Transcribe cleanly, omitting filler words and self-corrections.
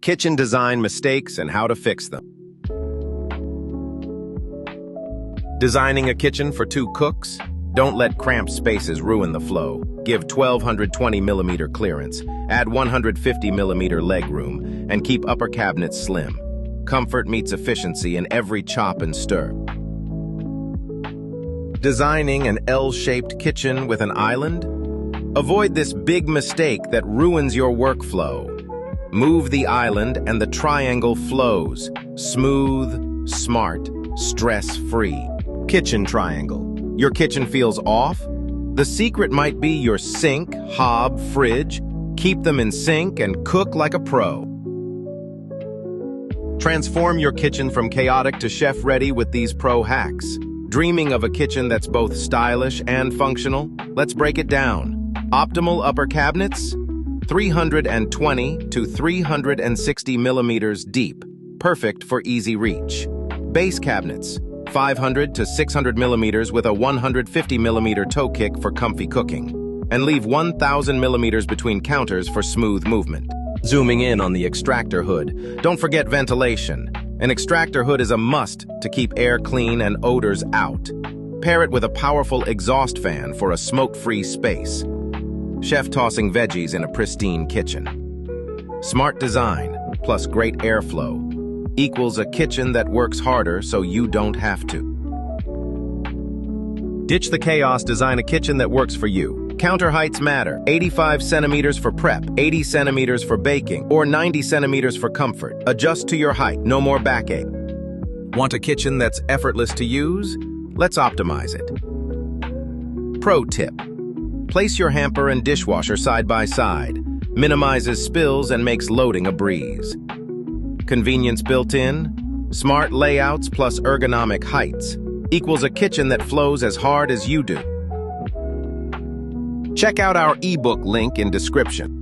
kitchen design mistakes and how to fix them. Designing a kitchen for 2 cooks? Don't let cramped spaces ruin the flow. Give 1220mm clearance, add 150mm legroom, and keep upper cabinets slim. Comfort meets efficiency in every chop and stir. Designing an L-shaped kitchen with an island? Avoid this big mistake that ruins your workflow. Move the island and the triangle flows. Smooth, smart, stress-free. Kitchen triangle. Your kitchen feels off? The secret might be your sink, hob, fridge. Keep them in sync and cook like a pro. Transform your kitchen from chaotic to chef-ready with these pro hacks. Dreaming of a kitchen that's both stylish and functional? Let's break it down. Optimal upper cabinets? 320 to 360 millimeters deep, perfect for easy reach. Base cabinets? 500 to 600 millimeters with a 150 millimeter toe kick for comfy cooking. And leave 1,000 millimeters between counters for smooth movement. Zooming in on the extractor hood, don't forget ventilation. An extractor hood is a must to keep air clean and odors out. Pair it with a powerful exhaust fan for a smoke-free space. Chef tossing veggies in a pristine kitchen. Smart design plus great airflow equals a kitchen that works harder so you don't have to. Ditch the chaos, design a kitchen that works for you. Counter heights matter. 85 centimeters for prep, 80 centimeters for baking, or 90 centimeters for comfort. Adjust to your height, no more backache. Want a kitchen that's effortless to use? Let's optimize it. Pro tip: place your hamper and dishwasher side by side. Minimizes spills and makes loading a breeze. Convenience built in, smart layouts plus ergonomic heights equals a kitchen that flows as hard as you do. Check out our ebook link in description.